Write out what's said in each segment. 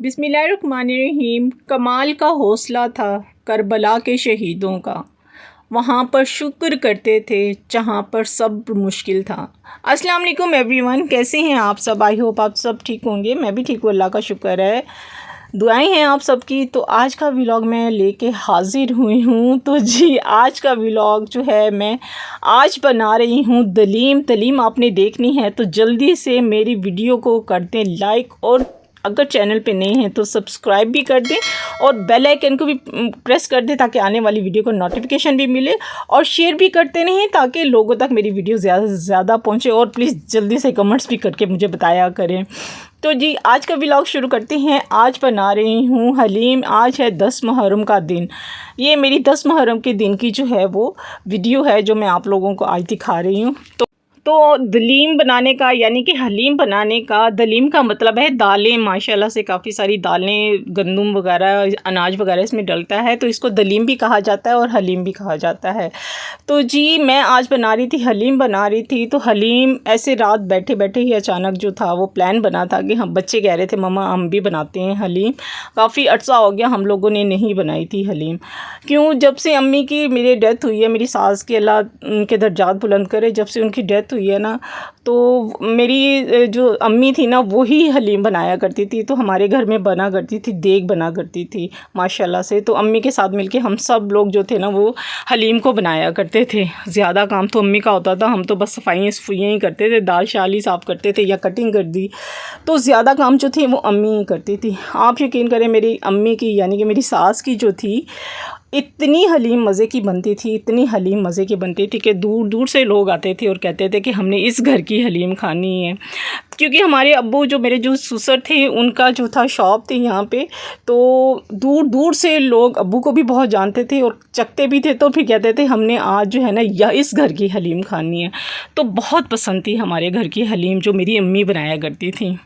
बिस्मिल्लाहिर्रहमानिर्रहीम। कमाल का हौसला था करबला के शहीदों का, वहाँ पर शुक्र करते थे जहाँ पर सब्र मुश्किल था। अस्सलाम वालेकुम एवरीवन, कैसे हैं आप सब? आई होप आप सब ठीक होंगे। मैं भी ठीक हूँ, अल्लाह का शुक्र है, दुआएं हैं आप सबकी। तो आज का व्लॉग मैं लेके हाज़िर हुई हूँ। तो जी आज का व्लॉग जो है मैं आज बना रही हूँ दलीम आपने देखनी है तो जल्दी से मेरी वीडियो को कर दें लाइक, और अगर चैनल पे नए हैं तो सब्सक्राइब भी कर दें और बेल आइकन को भी प्रेस कर दें ताकि आने वाली वीडियो को नोटिफिकेशन भी मिले, और शेयर भी करते रहें ताकि लोगों तक मेरी वीडियो ज़्यादा से ज़्यादा पहुँचे। और प्लीज़ जल्दी से कमेंट्स भी करके मुझे बताया करें। तो जी आज का व्लॉग शुरू करते हैं। आज बना रही हूँ हलीम। आज है 10 मुहर्रम का दिन। ये मेरी 10 मुहर्रम के दिन की जो है वो वीडियो है जो मैं आप लोगों को आज दिखा रही हूँ। तो दलीम बनाने का यानी कि हलीम बनाने का, दलीम का मतलब है दालें। माशाल्लाह से काफ़ी सारी दालें, गंदम वगैरह, अनाज वगैरह इसमें डलता है, तो इसको दलीम भी कहा जाता है और हलीम भी कहा जाता है। तो जी मैं आज बना रही थी, हलीम बना रही थी। तो हलीम ऐसे रात बैठे बैठे ही अचानक जो था वो प्लान बना था कि हम बच्चे कह रहे थे मम्मा हम भी बनाते हैं हलीम। काफ़ी अर्सा हो गया हम लोगों ने नहीं बनाई थी हलीम। क्यों, जब से अम्मी की मेरी डेथ हुई है, मेरी सास के अल्लाह उनके दर्जात बुलंद करे, जब से उनकी डेथ हुई है ना, तो मेरी जो अम्मी थी ना वही हलीम बनाया करती थी। तो हमारे घर में बना करती थी, देग बना करती थी माशाल्लाह से। तो अम्मी के साथ मिलके हम सब लोग जो थे ना वो हलीम को बनाया करते थे। ज़्यादा काम तो अम्मी का होता था, हम तो बस सफाइयाँ ही करते थे, दाल शाल ही साफ़ करते थे या कटिंग कर दी। तो ज़्यादा काम जो थे वो अम्मी ही करती थी। आप यकीन करें मेरी अम्मी की यानी कि मेरी सास की जो थी, इतनी हलीम मज़े की बनती थी, इतनी हलीम मज़े की बनती थी कि दूर दूर से लोग आते थे और कहते थे कि हमने इस घर की हलीम खानी है। क्योंकि हमारे अब्बू जो मेरे जो ससुर थे उनका जो था शॉप थी यहाँ पे, तो दूर दूर से लोग अब्बू को भी बहुत जानते थे और चखते भी थे। तो फिर कहते थे हमने आज जो है ना या इस घर की हलीम खानी है। तो बहुत पसंद थी हमारे घर की हलीम जो मेरी अम्मी बनाया करती थी।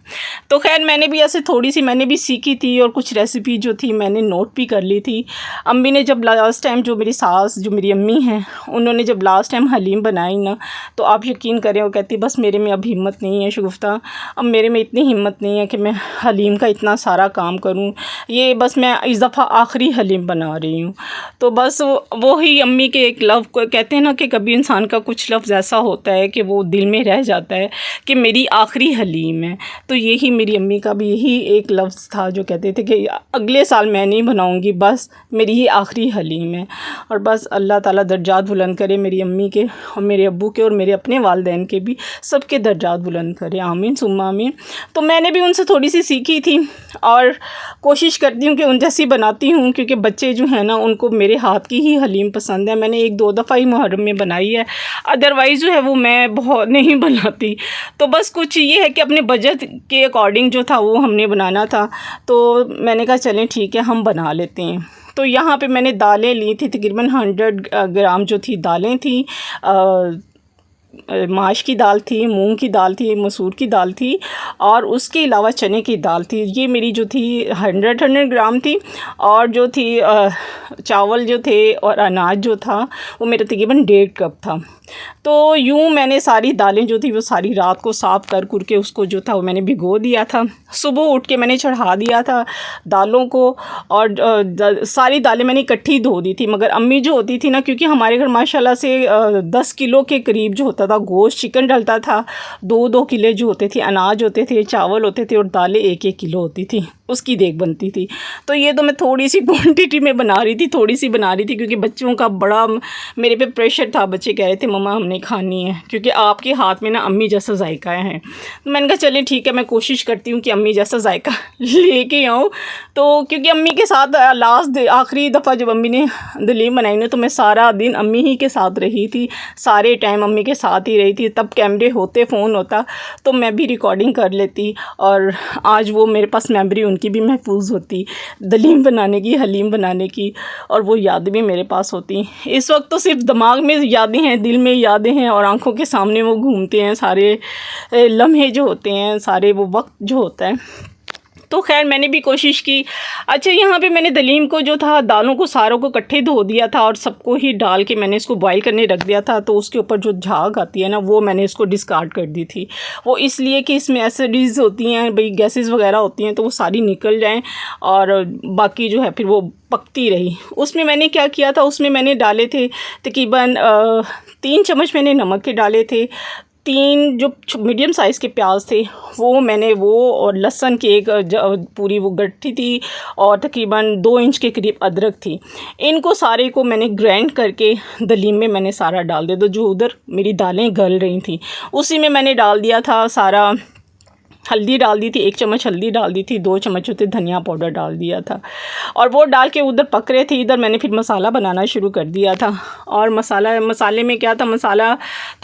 तो खैर मैंने भी ऐसे थोड़ी सी मैंने भी सीखी थी और कुछ रेसिपी जो थी मैंने नोट भी कर ली थी। अम्मी ने जब लास्ट टाइम, जो मेरी सास जो मेरी अम्मी हैं, उन्होंने जब लास्ट टाइम हलीम बनाई ना, तो आप यकीन करें वो कहती बस मेरे में अब हिम्मत नहीं है शगुफ्ता, अब मेरे में इतनी हिम्मत नहीं है कि मैं हलीम का इतना सारा काम करूं। ये बस मैं इस दफ़ा आखिरी हलीम बना रही हूँ। तो बस वो ही अम्मी के एक लफ्ज़ को कहते हैं ना कि कभी इंसान का कुछ लफ्ज़ ऐसा होता है कि वो दिल में रह जाता है कि मेरी आखिरी हलीम है। तो यही मेरी अम्मी का भी यही एक लफ्ज़ था जो कहते थे कि अगले साल मैं नहीं बनाऊँगी, बस मेरी ये आखिरी हलीम है। और बस अल्लाह ताला दर्जात बुलंद करे मेरी अम्मी के और मेरे अब्बू के और मेरे अपने वालिदैन के भी, सबके दर्जात बुलंद करे, आमीन सुम्मा आमीन। तो मैंने भी उनसे थोड़ी सी सीखी थी और कोशिश करती हूँ कि उन जैसी बनाती हूँ, क्योंकि बच्चे जो हैं ना उनको मेरे हाथ की ही हलीम पसंद है। मैंने 1-2 दफ़ा ही मुहर्रम में बनाई है, अदरवाइज़ जो है वो मैं बहुत नहीं बनाती। तो बस कुछ ये है कि अपने बजट के अकॉर्डिंग जो था वो हमने बनाना था, तो मैंने कहा चलें ठीक है हम बना लेते हैं। तो यहाँ पे मैंने दालें ली थी, तकरीबन 100 ग्राम जो थी दालें थी। माश की दाल थी, मूंग की दाल थी, मसूर की दाल थी, और उसके अलावा चने की दाल थी। ये मेरी जो थी 100 ग्राम थी। और जो थी चावल जो थे और अनाज जो था वो मेरा तकरीबन 1.5 कप था। तो यूँ मैंने सारी दालें जो थी वो सारी रात को साफ़ कर के उसको जो था वो मैंने भिगो दिया था। सुबह उठ के मैंने चढ़ा दिया था दालों को, और सारी दालें मैंने इकट्ठी धो दी थी। मगर अम्मी जो होती थी ना, क्योंकि हमारे घर माशाल्लाह से 10 किलो के करीब जो होता था गोश्त, चिकन डलता था, 2-2 किलो जो होते थे अनाज होते थे, चावल होते थे, और दालें 1-1 किलो होती थी, उसकी देग बनती थी। तो ये तो मैं थोड़ी सी क्वांटिटी में बना रही थी, थोड़ी सी बना रही थी, क्योंकि बच्चों का बड़ा मेरे पे प्रेशर था। बच्चे कह रहे थे मम्मा हमने खानी है, क्योंकि आपके हाथ में ना अम्मी जैसा जायका है। तो मैंने कहा चलिए ठीक है, मैं कोशिश करती हूँ कि अम्मी जैसा जायका लेके आऊँ। तो क्योंकि अम्मी के साथ आखिरी दफ़ा जब अम्मी ने दलीम बनाई ना, तो मैं सारा दिन अम्मी ही के साथ रही थी, सारे टाइम अम्मी के साथ ही रही थी। तब कैमरे होते, फ़ोन होता तो मैं भी रिकॉर्डिंग कर लेती, और आज वो मेरे पास मेमोरी उनकी भी महफूज होती, दलीम बनाने की, हलीम बनाने की, और वो यादें भी मेरे पास होती। इस वक्त तो सिर्फ दिमाग में यादें हैं, दिल में यादें हैं, और आंखों के सामने वो घूमते हैं सारे लम्हे जो होते हैं, सारे वो वक्त जो होता है। तो खैर मैंने भी कोशिश की। अच्छा, यहाँ पे मैंने दलीम को जो था, दालों को सारों को इकट्ठे धो दिया था और सबको ही डाल के मैंने इसको बॉईल करने रख दिया था। तो उसके ऊपर जो झाग आती है ना, वो मैंने इसको डिस्कार्ड कर दी थी। वो इसलिए कि इसमें एसिडीज़ होती हैं भाई, गैसेस वगैरह होती हैं, तो वो सारी निकल जाएँ और बाकी जो है फिर वो पकती रही। उसमें मैंने क्या किया था, उसमें मैंने डाले थे तकरीबन 3 चम्मच मैंने नमक के डाले थे, 3 जो मीडियम साइज़ के प्याज थे वो और लहसुन की एक पूरी वो गट्ठी थी और तकरीबन 2 इंच के करीब अदरक थी। इनको सारे को मैंने ग्राइंड करके दलीम में मैंने सारा डाल दिया। तो जो उधर मेरी दालें गल रही थी उसी में मैंने डाल दिया था सारा। हल्दी डाल दी थी, 1 चम्मच हल्दी डाल दी थी, 2 चम्मच होते धनिया पाउडर डाल दिया था और वो डाल के उधर पक रहे थे। इधर मैंने फिर मसाला बनाना शुरू कर दिया था। और मसाले में क्या था, मसाला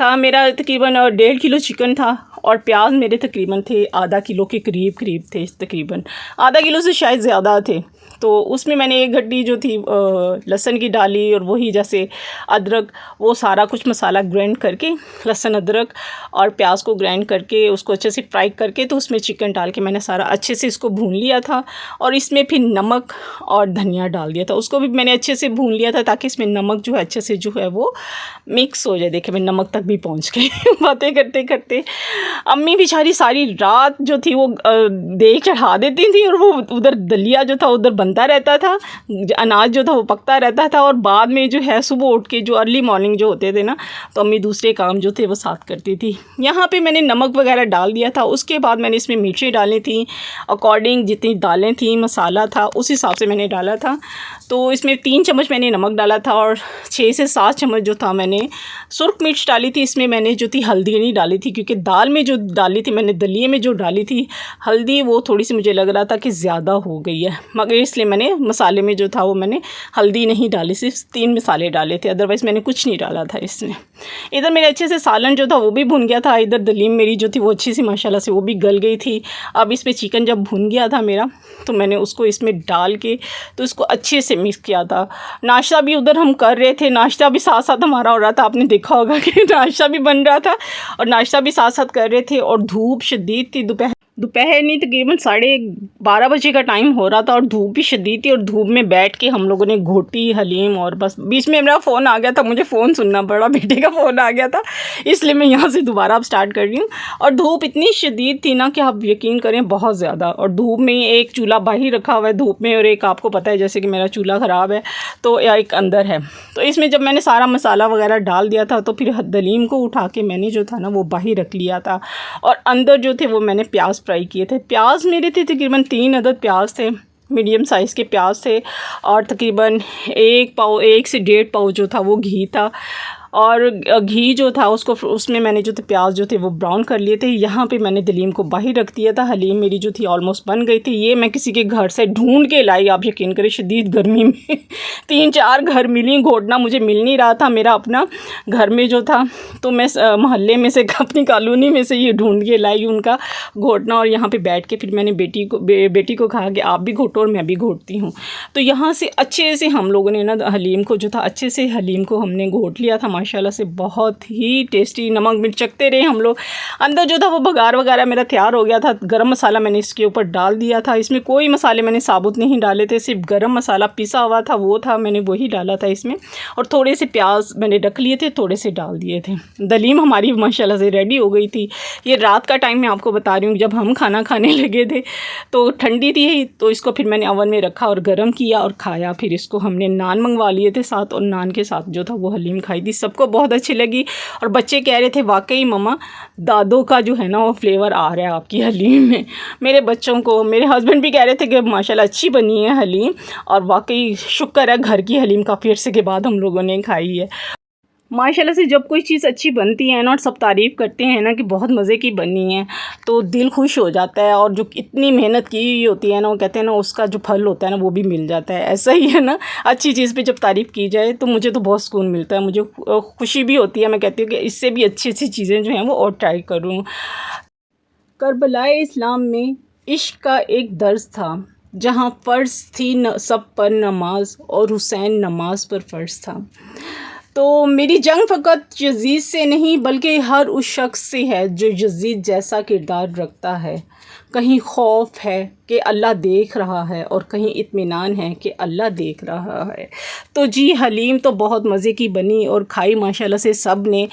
था मेरा तकरीबन 1.5 किलो चिकन था और प्याज मेरे तकरीबन थे आधा किलो के करीब थे, तकरीबन आधा किलो से शायद ज़्यादा थे। तो उसमें मैंने 1 गड्डी जो थी लहसुन की डाली और वही जैसे अदरक, वो सारा कुछ मसाला ग्राइंड करके, लहसुन अदरक और प्याज को ग्राइंड करके उसको अच्छे से फ्राई करके तो उसमें चिकन डाल के मैंने सारा अच्छे से इसको भून लिया था। और इसमें फिर नमक और धनिया डाल दिया था, उसको भी मैंने अच्छे से भून लिया था ताकि इसमें नमक जो है अच्छे से जो है वो मिक्स हो जाए। देखिए मैं नमक तक भी पहुँच गई बातें करते करते। अम्मी बेचारी सारी रात जो थी वो देख चढ़ा देती थी और वो उधर दलिया जो था उधर बनता रहता था, अनाज जो था वो पकता रहता था। और बाद में जो है सुबह उठ के जो अर्ली मॉर्निंग जो होते थे ना, तो अम्मी दूसरे काम जो थे वो साथ करती थी। यहाँ पे मैंने नमक वगैरह डाल दिया था। उसके बाद मैंने इसमें मिर्चें डाली थी, अकॉर्डिंग जितनी दालें थी, मसाला था उस हिसाब से मैंने डाला था। तो इसमें 3 चम्मच मैंने नमक डाला था और 6 से 7 चम्मच जो था मैंने सुर्ख मिर्च डाली थी। इसमें मैंने जो थी हल्दी नहीं डाली थी क्योंकि दाल में जो डाली थी मैंने, दलिए में जो डाली थी हल्दी, वो थोड़ी सी मुझे लग रहा था कि ज़्यादा हो गई है, मगर इसलिए मैंने मसाले में जो था वो मैंने हल्दी नहीं डाली, सिर्फ 3 मसाले डाले थे, अदरवाइज़ मैंने कुछ नहीं डाला था इसमें। इधर मेरे अच्छे से सालन जो था वो भी भुन गया था, इधर दलीम मेरी जो थी वो अच्छी सी माशाल्लाह से वो भी गल गई थी। अब इसमें चिकन जब भुन गया था मेरा, तो मैंने उसको इसमें डाल के तो इसको अच्छे से मिक्स किया था। नाश्ता भी उधर हम कर रहे थे, नाश्ता भी साथ साथ हमारा हो रहा था। आपने देखा होगा कि नाश्ता भी बन रहा था और नाश्ता भी साथ साथ कर रहे थे। और धूप शदीद थी, दोपहर नहीं तकरीबन 12:30 बजे का टाइम हो रहा था और धूप भी शदीद थी। और धूप में बैठ के हम लोगों ने घोटी हलीम, और बस बीच में मेरा फ़ोन आ गया था, मुझे फ़ोन सुनना पड़ा, बेटे का फ़ोन आ गया था, इसलिए मैं यहाँ से दोबारा अब स्टार्ट कर रही हूँ। और धूप इतनी शदीद थी ना कि आप यकीन करें, बहुत ज़्यादा। और धूप में एक चूल्हा बाहर रखा हुआ है धूप में, और एक आपको पता है जैसे कि मेरा चूल्हा ख़राब है तो एक अंदर है। तो इसमें जब मैंने सारा मसाला वगैरह डाल दिया था तो फिर दलीम को उठा के मैंने जो था ना वो बाहर रख लिया था। और अंदर जो थे वो मैंने प्याज फ्राई किए थे। प्याज मेरे थे तकरीबन 3 अदद प्याज थे, मीडियम साइज़ के प्याज थे। और तकरीबन 1 से 1.5 पाव जो था वो घी था। और घी जो था उसको उसमें मैंने जो थे प्याज जो थे वो ब्राउन कर लिए थे। यहाँ पे मैंने दलीम को बाहर रख दिया था। हलीम मेरी जो थी ऑलमोस्ट बन गई थी। ये मैं किसी के घर से ढूंढ के लाई, आप यकीन करें, शदीद गर्मी में 3-4 घर मिली, घोटना मुझे मिल नहीं रहा था मेरा अपना घर में जो था। तो मैं मोहल्ले में से, अपनी कॉलोनी में से ये ढूंढ के लाई उनका घोटना। और यहाँ पर बैठ के फिर मैंने बेटी को कहा कि आप भी घोटो और मैं भी घोटती हूँ। तो यहाँ से अच्छे से हम लोगों ने ना हलीम को जो था, अच्छे से हलीम को हमने घोट लिया था माशाल्लाह से। बहुत ही टेस्टी, नमक मिर्च चखते रहे हम लोग। अंदर जो था वो बघार वगैरह मेरा तैयार हो गया था। गरम मसाला मैंने इसके ऊपर डाल दिया था। इसमें कोई मसाले मैंने साबुत नहीं डाले थे, सिर्फ गरम मसाला पिसा हुआ था वो था, मैंने वही डाला था इसमें। और थोड़े से प्याज मैंने रख लिए थे, थोड़े से डाल दिए थे। दलीम हमारी माशाल्लाह से रेडी हो गई थी। ये रात का टाइम मैं आपको बता रही हूँ, जब हम खाना खाने लगे थे तो ठंडी थी। तो इसको फिर मैंने ओवन में रखा और गर्म किया और खाया। फिर इसको हमने नान मंगवा लिए थे साथ, और नान के साथ जो था वो हलीम खाई थी। सबको बहुत अच्छी लगी। और बच्चे कह रहे थे वाकई मम्मा दादों का जो है ना वो फ्लेवर आ रहा है आपकी हलीम में। मेरे बच्चों को, मेरे हस्बैंड भी कह रहे थे कि माशाल्लाह अच्छी बनी है हलीम। और वाकई शुक्र है घर की हलीम काफ़ी अरसे के बाद हम लोगों ने खाई है। माशाल्लाह से जब कोई चीज़ अच्छी बनती है ना और सब तारीफ़ करते हैं ना कि बहुत मज़े की बनी है, तो दिल खुश हो जाता है। और जो इतनी मेहनत की हुई होती है ना, वो कहते हैं ना उसका जो फल होता है ना वो भी मिल जाता है। ऐसा ही है ना, अच्छी चीज़ पे जब तारीफ़ की जाए तो मुझे तो बहुत सुकून मिलता है, मुझे खुशी भी होती है। मैं कहती हूँ कि इससे भी अच्छी अच्छी चीज़ें जो हैं वो और ट्राई करूँ। करबलाए इस्लाम में इश्क का एक दर्स था, जहाँ फ़र्ज़ थी सब पर नमाज, और हुसैन नमाज पर फ़र्ज़ था। तो मेरी जंग फ़कत यज़ीद से नहीं बल्कि हर उस शख्स से है जो यज़ीद जैसा किरदार रखता है। कहीं खौफ है कि अल्लाह देख रहा है और कहीं इत्मीनान है कि अल्लाह देख रहा है। तो जी हलीम तो बहुत मज़े की बनी और खाई माशाल्लाह से सब ने।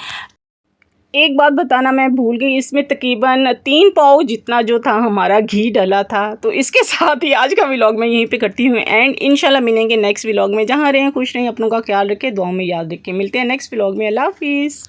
एक बात बताना मैं भूल गई, इसमें तकरीबन 3 पाव जितना जो था हमारा घी डला था। तो इसके साथ ही आज का व्लॉग मैं यहीं पे करती हूँ एंड इंशाल्लाह मिलेंगे नेक्स्ट व्लॉग में। जहाँ रहें खुश रहें, अपनों का ख्याल रखें, दुआ में याद रखें। मिलते हैं नेक्स्ट व्लॉग में। अल्लाह हाफिज़।